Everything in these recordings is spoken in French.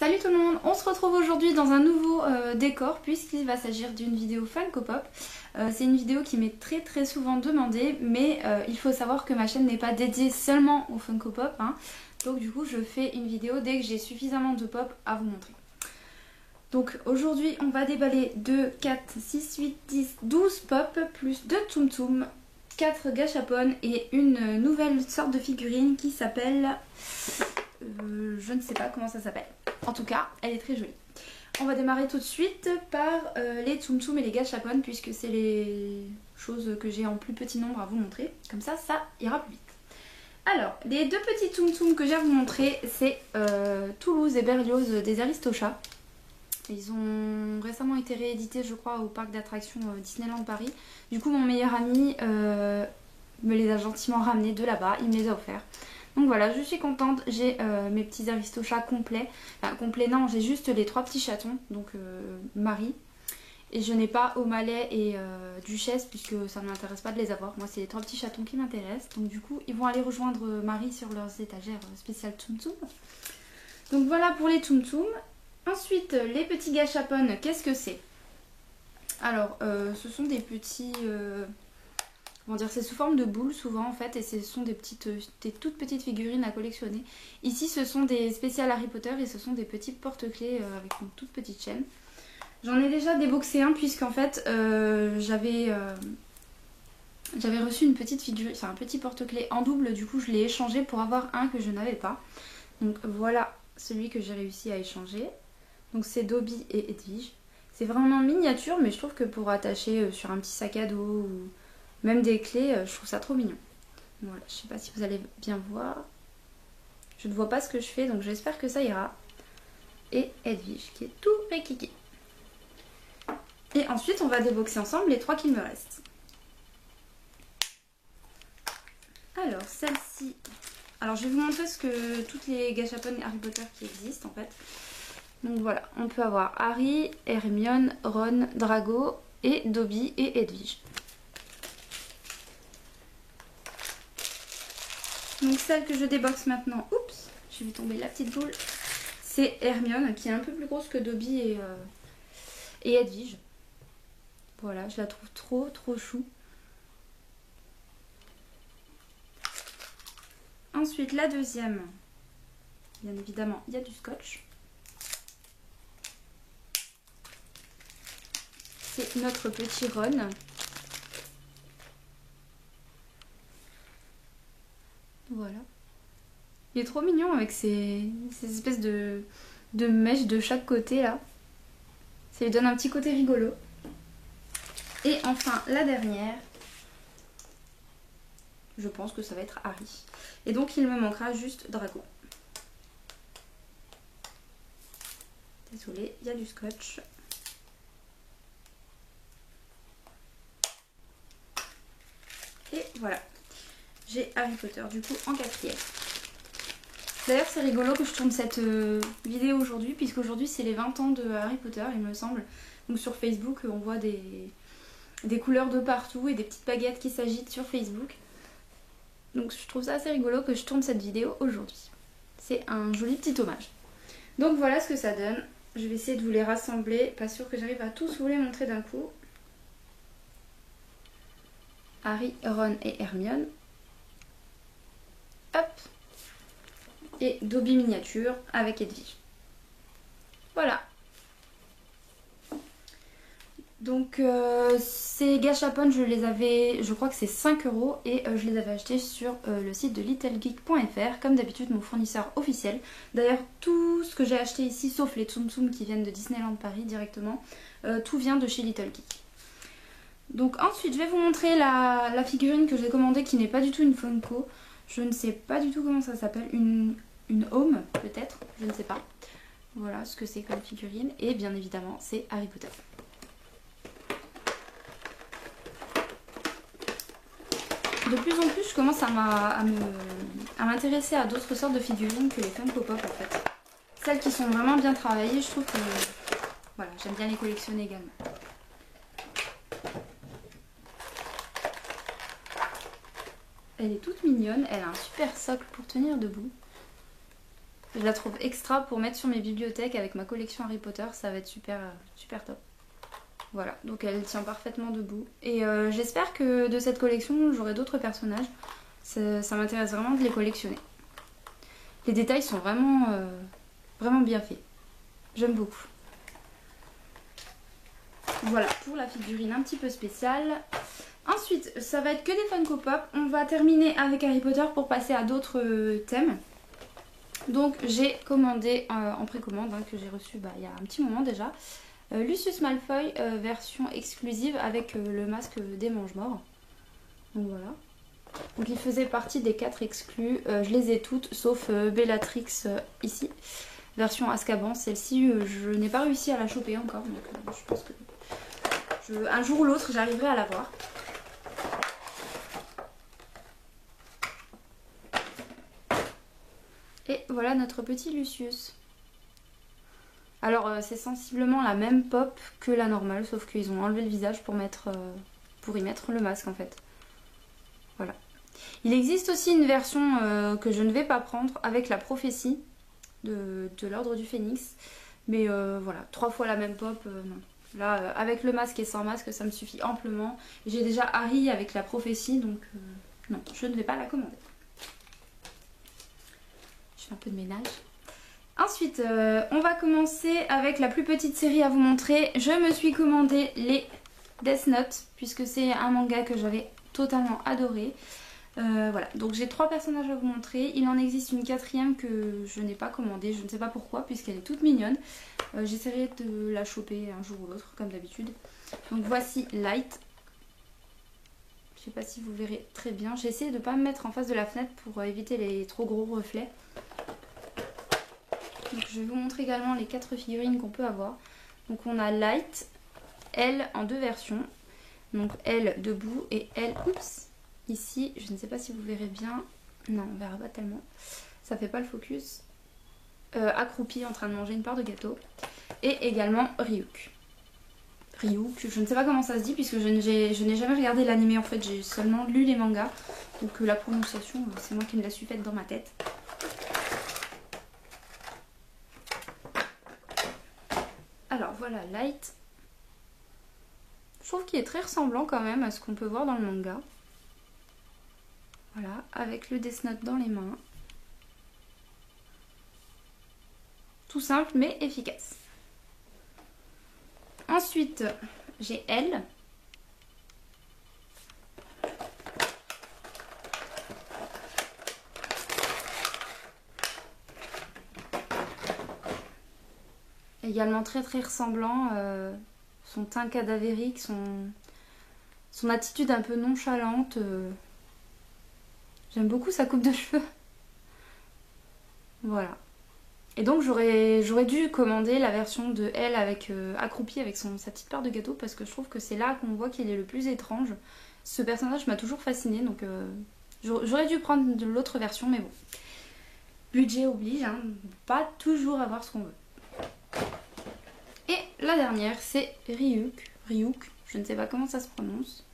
Salut tout le monde, on se retrouve aujourd'hui dans un nouveau décor puisqu'il va s'agir d'une vidéo Funko Pop. C'est une vidéo qui m'est très souvent demandée, mais il faut savoir que ma chaîne n'est pas dédiée seulement au Funko Pop, hein. Donc du coup je fais une vidéo dès que j'ai suffisamment de pop à vous montrer. Donc aujourd'hui on va déballer 2, 4, 6, 8, 10, 12 pop plus 2 Tsum Tsum, 4 gachapon et une nouvelle sorte de figurine qui s'appelle... je ne sais pas comment ça s'appelle. En tout cas, elle est très jolie. On va démarrer tout de suite par les Tsum Tsum et les gachapon puisque c'est les choses que j'ai en plus petit nombre à vous montrer. Comme ça, ça ira plus vite. Alors, les deux petits Tsum Tsum que j'ai à vous montrer, c'est Toulouse et Berlioz des Aristochats. Ils ont récemment été réédités, je crois, au parc d'attractions Disneyland Paris. Du coup, mon meilleur ami me les a gentiment ramenés de là-bas. Il me les a offerts. Donc voilà, je suis contente, j'ai mes petits Aristochats complets. Enfin, complets non, j'ai juste les 3 petits chatons, donc Marie. Et je n'ai pas O'Malley et Duchesse puisque ça ne m'intéresse pas de les avoir. Moi, c'est les 3 petits chatons qui m'intéressent. Donc du coup, ils vont aller rejoindre Marie sur leurs étagères spéciales Tsum Tsum. Donc voilà pour les Tsum Tsum. Ensuite, les petits gachapon, qu'est-ce que c'est? Alors, ce sont des petits... comment dire, c'est sous forme de boules souvent en fait, et ce sont des toutes petites figurines à collectionner. Ici ce sont des spéciales Harry Potter et ce sont des petits porte-clés avec une toute petite chaîne. J'en ai déjà déboxé un puisqu'en fait j'avais reçu une petite figurine, enfin un petit porte-clés en double, du coup je l'ai échangé pour avoir un que je n'avais pas. Donc voilà celui que j'ai réussi à échanger. Donc c'est Dobby et Edwige. C'est vraiment miniature mais je trouve que pour attacher sur un petit sac à dos ou... même des clés, je trouve ça trop mignon. Voilà, je sais pas si vous allez bien voir. Je ne vois pas ce que je fais, donc j'espère que ça ira. Et Edwige qui est tout réquiqué. Et ensuite, on va déboxer ensemble les 3 qu'il me restent. Alors, celle-ci... Alors, je vais vous montrer toutes les gachapon Harry Potter qui existent, en fait. Donc voilà, on peut avoir Harry, Hermione, Ron, Drago et Dobby et Edwige. Donc celle que je déboxe maintenant, oups, j'ai vu tomber la petite boule, c'est Hermione qui est un peu plus grosse que Dobby et Edwige. Voilà, je la trouve trop chou. Ensuite la deuxième, bien évidemment il y a du scotch. C'est notre petit Ron. Voilà. Il est trop mignon avec ces espèces de mèches de chaque côté là. Ça lui donne un petit côté rigolo. Et enfin la dernière, je pense que ça va être Harry. Et donc il me manquera juste Drago. Désolée, il y a du scotch. Et voilà. J'ai Harry Potter du coup en 4e. D'ailleurs c'est rigolo que je tourne cette vidéo aujourd'hui puisqu'aujourd'hui c'est les 20 ans de Harry Potter il me semble. Donc sur Facebook on voit des couleurs de partout et des petites baguettes qui s'agitent sur Facebook. Donc je trouve ça assez rigolo que je tourne cette vidéo aujourd'hui. C'est un joli petit hommage. Donc voilà ce que ça donne. Je vais essayer de vous les rassembler. Pas sûr que j'arrive à tous vous les montrer d'un coup. Harry, Ron et Hermione. Hop, et Dobby miniature avec Edwige. Voilà. Donc ces gachapon je les avais, je crois que c'est 5 € et je les avais achetés sur le site de littlegeek.fr, comme d'habitude mon fournisseur officiel. D'ailleurs tout ce que j'ai acheté ici, sauf les Tsum Tsum qui viennent de Disneyland Paris directement, tout vient de chez Little Geek. Donc ensuite je vais vous montrer la figurine que j'ai commandée qui n'est pas du tout une Funko. Je ne sais pas du tout comment ça s'appelle, une Home peut-être, je ne sais pas. Voilà ce que c'est comme figurine et bien évidemment c'est Harry Potter. De plus en plus je commence à m'intéresser à d'autres sortes de figurines que les Funko Pop en fait. Celles qui sont vraiment bien travaillées, je trouve que voilà, j'aime bien les collectionner également. Elle est toute mignonne, elle a un super socle pour tenir debout. Je la trouve extra pour mettre sur mes bibliothèques avec ma collection Harry Potter, ça va être super, super top. Voilà, donc elle tient parfaitement debout. Et j'espère que de cette collection, j'aurai d'autres personnages. Ça m'intéresse vraiment de les collectionner. Les détails sont vraiment, vraiment bien faits. J'aime beaucoup. Voilà pour la figurine un petit peu spéciale. Ensuite, ça va être que des Funko Pop. On va terminer avec Harry Potter pour passer à d'autres thèmes. Donc j'ai commandé en précommande, hein, que j'ai reçu il y a un petit moment déjà, Lucius Malfoy version exclusive avec le masque des Mange-Morts. Donc voilà. Donc il faisait partie des 4 exclus. Je les ai toutes sauf Bellatrix ici. Version Azkaban. Celle-ci je n'ai pas réussi à la choper encore. Donc je pense que un jour ou l'autre j'arriverai à la voir. Et voilà notre petit Lucius. Alors c'est sensiblement la même pop que la normale, sauf qu'ils ont enlevé le visage pour y mettre le masque en fait. Voilà. Il existe aussi une version que je ne vais pas prendre avec la prophétie de l'ordre du Phénix. Mais voilà, 3 fois la même pop, non. Là, avec le masque et sans masque, ça me suffit amplement. J'ai déjà Harry avec la prophétie, donc non, je ne vais pas la commander. Je fais un peu de ménage. Ensuite, on va commencer avec la plus petite série à vous montrer. Je me suis commandé les Death Note, puisque c'est un manga que j'avais totalement adoré. Voilà, donc j'ai 3 personnages à vous montrer. Il en existe une 4e que je n'ai pas commandée, je ne sais pas pourquoi, puisqu'elle est toute mignonne. J'essaierai de la choper un jour ou l'autre, comme d'habitude. Donc voici Light. Je ne sais pas si vous verrez très bien. J'ai essayé de ne pas me mettre en face de la fenêtre pour éviter les trop gros reflets. Donc je vais vous montrer également les 4 figurines qu'on peut avoir. Donc on a Light, elle en 2 versions. Donc elle debout et elle, oups, ici, je ne sais pas si vous verrez bien. Non, on verra pas tellement. Ça fait pas le focus. Accroupie en train de manger une part de gâteau. Et également Ryuk. Ryuk, je ne sais pas comment ça se dit puisque je n'ai jamais regardé l'anime en fait. J'ai seulement lu les mangas. Donc la prononciation, c'est moi qui me la suis faite dans ma tête. Alors voilà, Light. Je trouve qu'il est très ressemblant quand même à ce qu'on peut voir dans le manga. Voilà, avec le Death Note dans les mains. Tout simple mais efficace. Ensuite, j'ai elle. Également très ressemblant. Son teint cadavérique, son attitude un peu nonchalante. J'aime beaucoup sa coupe de cheveux. Voilà. Et donc j'aurais dû commander la version de elle avec accroupie avec sa petite part de gâteau parce que je trouve que c'est là qu'on voit qu'il est le plus étrange. Ce personnage m'a toujours fascinée donc j'aurais dû prendre de l'autre version mais bon. Budget oblige, hein, pas toujours avoir ce qu'on veut. Et la dernière c'est Ryuk. Ryuk, je ne sais pas comment ça se prononce.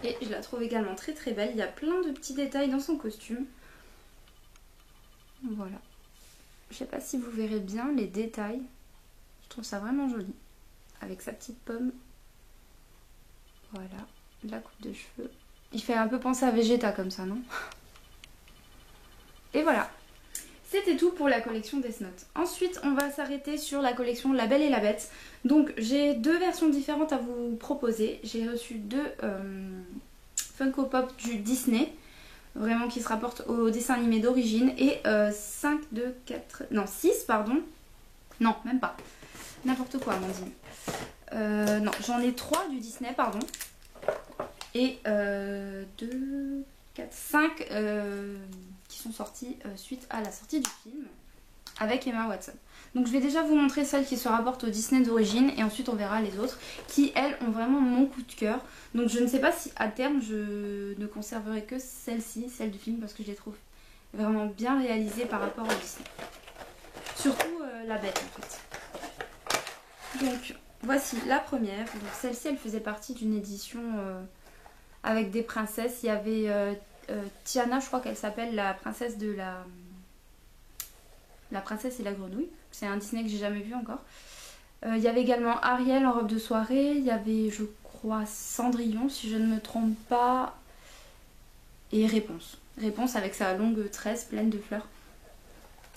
Et je la trouve également très belle. Il y a plein de petits détails dans son costume. Voilà. Je sais pas si vous verrez bien les détails. Je trouve ça vraiment joli. Avec sa petite pomme. Voilà. La coupe de cheveux. Il fait un peu penser à Vegeta comme ça, non? Et voilà. C'était tout pour la collection Death Note. Ensuite, on va s'arrêter sur la collection La Belle et la Bête. Donc, j'ai 2 versions différentes à vous proposer. J'ai reçu 2 Funko Pop du Disney, vraiment qui se rapportent au dessin animé d'origine. Et 6, pardon. Non, même pas. N'importe quoi, Amandine. Non, j'en ai 3 du Disney, pardon. Et 2, 4, 5... qui sont sortis suite à la sortie du film avec Emma Watson. Donc je vais déjà vous montrer celles qui se rapportent au Disney d'origine et ensuite on verra les autres qui elles ont vraiment mon coup de cœur. Donc je ne sais pas si à terme je ne conserverai que celle-ci, celle du film, parce que je les trouve vraiment bien réalisées par rapport au Disney. Surtout la bête en fait. Donc voici la première. Donc celle-ci elle faisait partie d'une édition avec des princesses. Il y avait Tiana, je crois qu'elle s'appelle, la princesse de la princesse et la grenouille. C'est un Disney que j'ai jamais vu encore. Il y avait également Ariel en robe de soirée. Il y avait, je crois, Cendrillon, si je ne me trompe pas. Et Réponse. Réponse avec sa longue tresse pleine de fleurs.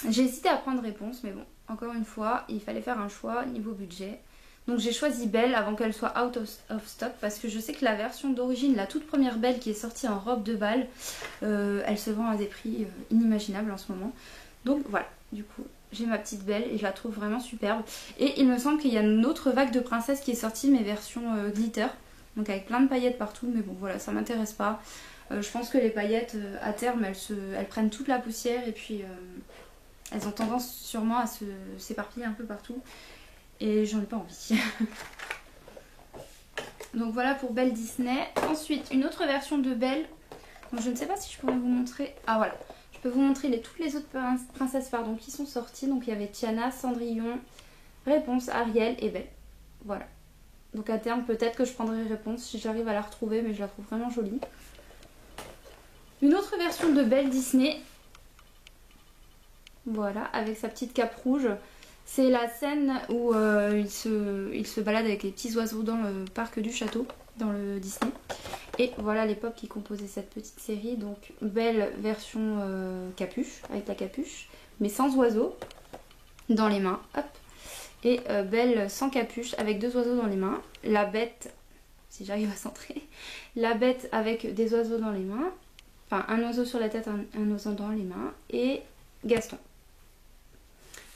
J'ai hésité à prendre Réponse, mais bon, encore une fois, il fallait faire un choix niveau budget. Donc j'ai choisi Belle avant qu'elle soit out of stock parce que je sais que la version d'origine, la toute première Belle qui est sortie en robe de bal, elle se vend à des prix inimaginables en ce moment. Donc voilà, du coup j'ai ma petite Belle et je la trouve vraiment superbe. Et il me semble qu'il y a une autre vague de princesse qui est sortie, mais version glitter, donc avec plein de paillettes partout, mais bon voilà, ça m'intéresse pas. Je pense que les paillettes à terme elles prennent toute la poussière et puis elles ont tendance sûrement à s'éparpiller un peu partout et j'en ai pas envie. Donc voilà pour Belle Disney. Ensuite une autre version de Belle, donc je ne sais pas si je pourrais vous montrer, ah voilà, je peux vous montrer toutes les autres princesses qui sont sorties. Donc il y avait Tiana, Cendrillon, Réponse, Ariel et Belle. Voilà, donc à terme peut-être que je prendrai Réponse si j'arrive à la retrouver, mais je la trouve vraiment jolie. Une autre version de Belle Disney, voilà, avec sa petite cape rouge. C'est la scène où il se balade avec les petits oiseaux dans le parc du château, dans le Disney. Et voilà les pop qui composaient cette petite série. Donc Belle version capuche, avec la capuche, mais sans oiseaux dans les mains. Hop. Et Belle sans capuche, avec 2 oiseaux dans les mains. La Bête, si j'arrive à centrer, la Bête avec des oiseaux dans les mains. Enfin, un oiseau sur la tête, un oiseau dans les mains. Et Gaston.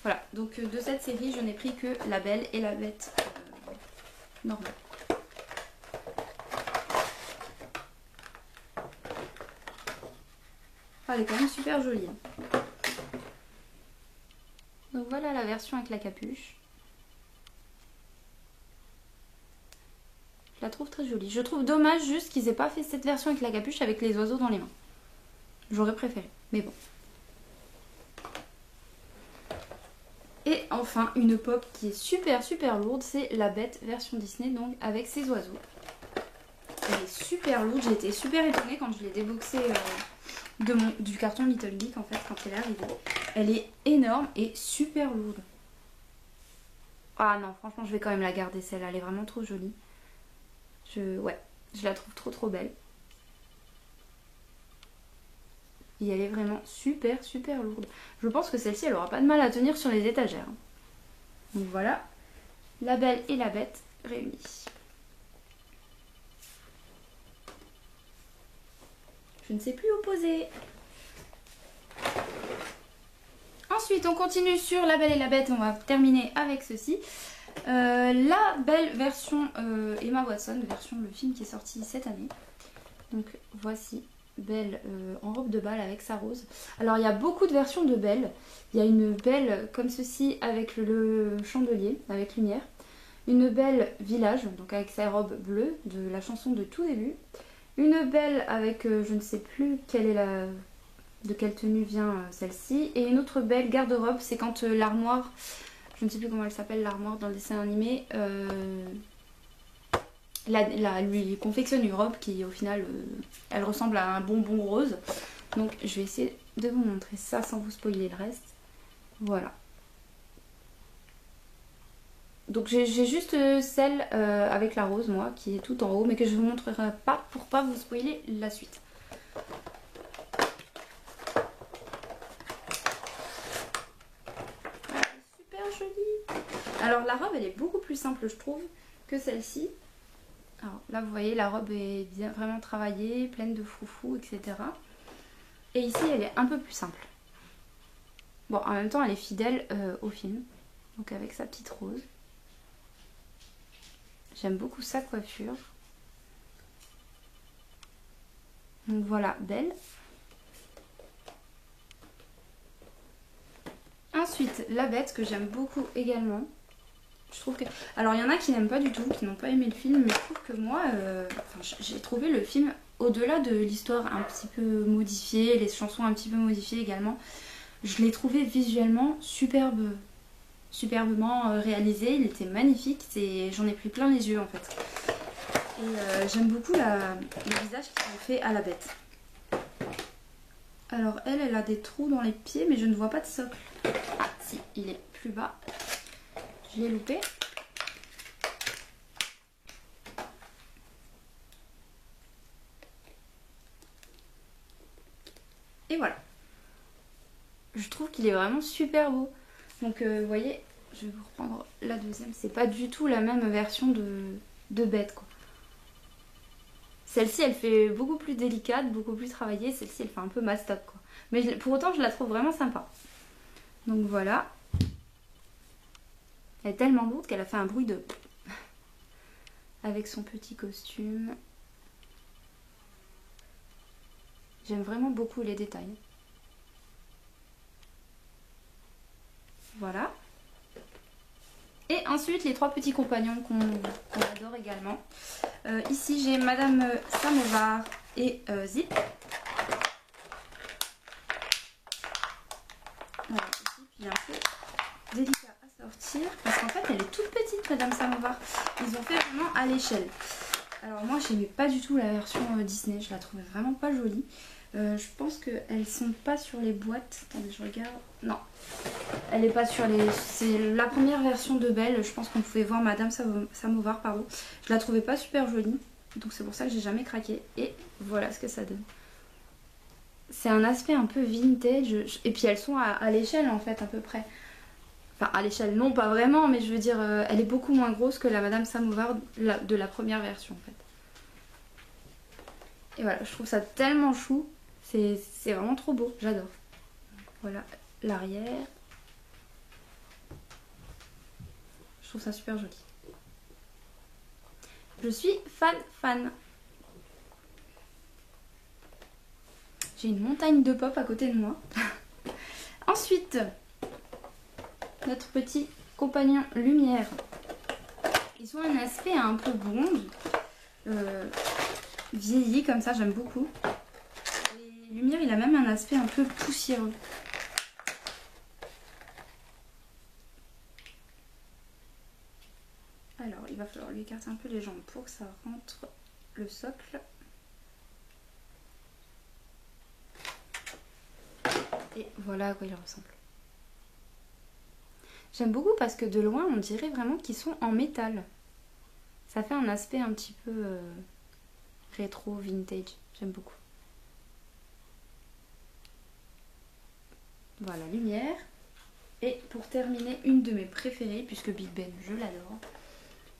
Voilà, donc de cette série, je n'ai pris que la Belle et la Bête normale. Ah, elle est quand même super jolie. Donc voilà la version avec la capuche. Je la trouve très jolie. Je trouve dommage juste qu'ils aient pas fait cette version avec la capuche avec les oiseaux dans les mains. J'aurais préféré, mais bon. Et enfin une pop qui est super lourde, c'est la Bête version Disney, donc avec ses oiseaux. Elle est super lourde, j'ai été super étonnée quand je l'ai déboxée du carton Little Geek en fait quand elle est arrivée. Elle est énorme et super lourde. Ah non, franchement je vais quand même la garder celle-là, elle est vraiment trop jolie. Ouais, je la trouve trop belle. Et elle est vraiment super lourde. Je pense que celle-ci elle aura pas de mal à tenir sur les étagères. Donc voilà, la Belle et la Bête réunies. Je ne sais plus où poser. Ensuite on continue sur la Belle et la Bête, on va terminer avec ceci. La Belle version Emma Watson, version le film qui est sorti cette année. Donc voici Belle en robe de bal avec sa rose. Alors il y a beaucoup de versions de Belle. Il y a une Belle comme ceci avec le chandelier, avec lumière. Une Belle village, donc avec sa robe bleue de la chanson de tout début. Une Belle avec je ne sais plus de quelle tenue vient celle-ci. Et une autre Belle garde-robe, c'est quand l'armoire, je ne sais plus comment elle s'appelle l'armoire dans le dessin animé, lui confectionne une robe qui au final elle ressemble à un bonbon rose. Donc je vais essayer de vous montrer ça sans vous spoiler le reste. Voilà. Donc j'ai juste celle avec la rose moi qui est tout en haut mais que je vous montrerai pas pour pas vous spoiler la suite. Ah, super jolie. Alors la robe elle est beaucoup plus simple je trouve que celle-ci. Alors là vous voyez la robe est bien, vraiment travaillée, pleine de froufrou etc. Et ici elle est un peu plus simple. Bon en même temps elle est fidèle au film. Donc avec sa petite rose. J'aime beaucoup sa coiffure. Donc voilà, Belle. Ensuite, la Bête que j'aime beaucoup également. Je trouve que... Alors il y en a qui n'aiment pas du tout, qui n'ont pas aimé le film, mais je trouve que moi, j'ai trouvé le film, au-delà de l'histoire un petit peu modifiée, les chansons un petit peu modifiées également, je l'ai trouvé visuellement superbement réalisé, il était magnifique, j'en ai pris plein les yeux en fait. Et j'aime beaucoup le visage qu'ils ont fait à la bête. Alors elle a des trous dans les pieds mais je ne vois pas de socle. Ah si, il est plus bas. Je l'ai loupé. Et voilà. Je trouve qu'il est vraiment super beau. Donc vous voyez, je vais vous reprendre la deuxième. C'est pas du tout la même version de bête quoi. Celle-ci elle fait beaucoup plus délicate, beaucoup plus travaillée. Celle-ci elle fait un peu mastoc quoi. Mais pour autant je la trouve vraiment sympa. Donc voilà. Elle est tellement lourde qu'elle a fait un bruit de... avec son petit costume. J'aime vraiment beaucoup les détails. Voilà. Et ensuite les trois petits compagnons qu'on adore également. Ici j'ai Madame Samovar et Zip. Voilà, ici, puis un peu délicat à sortir parce qu'en fait elle est toute petite Madame Samovar. Ils ont fait vraiment à l'échelle. Alors moi j'aimais pas du tout la version Disney, je la trouvais vraiment pas jolie. Je pense qu'elles sont pas sur les boîtes. Attendez, je regarde. Non, elle est pas sur les... C'est la première version de Belle. Je pense qu'on pouvait voir Madame Samovar, pardon. Je la trouvais pas super jolie. Donc c'est pour ça que j'ai jamais craqué. Et voilà ce que ça donne. C'est un aspect un peu vintage. Et puis elles sont à l'échelle en fait à peu près. Enfin à l'échelle non pas vraiment. Mais je veux dire elle est beaucoup moins grosse que la Madame Samovar de la première version en fait. Et voilà, je trouve ça tellement chou. C'est vraiment trop beau, j'adore. Voilà l'arrière. Je trouve ça super joli. Je suis fan. J'ai une montagne de pop à côté de moi. Ensuite, notre petit compagnon lumière. Ils ont un aspect un peu bronze. Vieilli comme ça, j'aime beaucoup. Et lumière, il a même un aspect un peu poussiéreux. Alors, il va falloir lui écarter un peu les jambes pour que ça rentre le socle. Et voilà à quoi il ressemble. J'aime beaucoup parce que de loin, on dirait vraiment qu'ils sont en métal. Ça fait un aspect un petit peu rétro, vintage. J'aime beaucoup. Voilà, lumière. Et pour terminer, une de mes préférées, puisque Big Ben, je l'adore.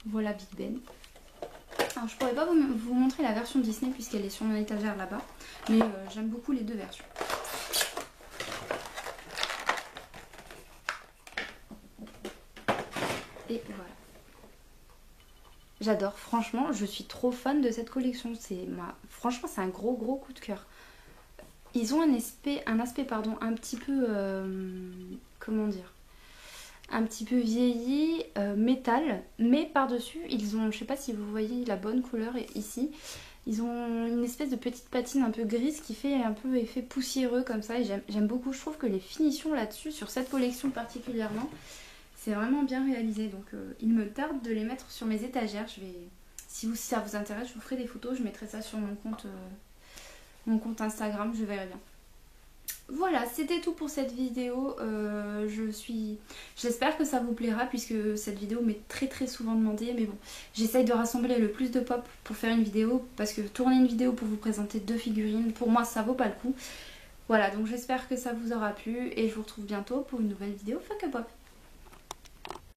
Voilà Big Ben. Alors je pourrais pas vous montrer la version Disney puisqu'elle est sur mon étagère là-bas. Mais j'aime beaucoup les deux versions. Et voilà. J'adore, franchement, je suis trop fan de cette collection. Franchement, c'est un gros coup de cœur. Ils ont un aspect un petit peu... comment dire, un petit peu vieilli, métal, mais par-dessus, ils ont, je sais pas si vous voyez la bonne couleur ici, ils ont une espèce de petite patine un peu grise qui fait un peu effet poussiéreux comme ça, et j'aime beaucoup. Je trouve que les finitions là-dessus, sur cette collection particulièrement, c'est vraiment bien réalisé, donc il me tarde de les mettre sur mes étagères. Si ça vous intéresse, je vous ferai des photos, je mettrai ça sur mon compte Instagram, je verrai bien. Voilà, c'était tout pour cette vidéo. J'espère que ça vous plaira puisque cette vidéo m'est très souvent demandée. Mais bon, j'essaye de rassembler le plus de pop pour faire une vidéo parce que tourner une vidéo pour vous présenter 2 figurines, pour moi ça vaut pas le coup. Voilà, donc j'espère que ça vous aura plu et je vous retrouve bientôt pour une nouvelle vidéo Funko Pop.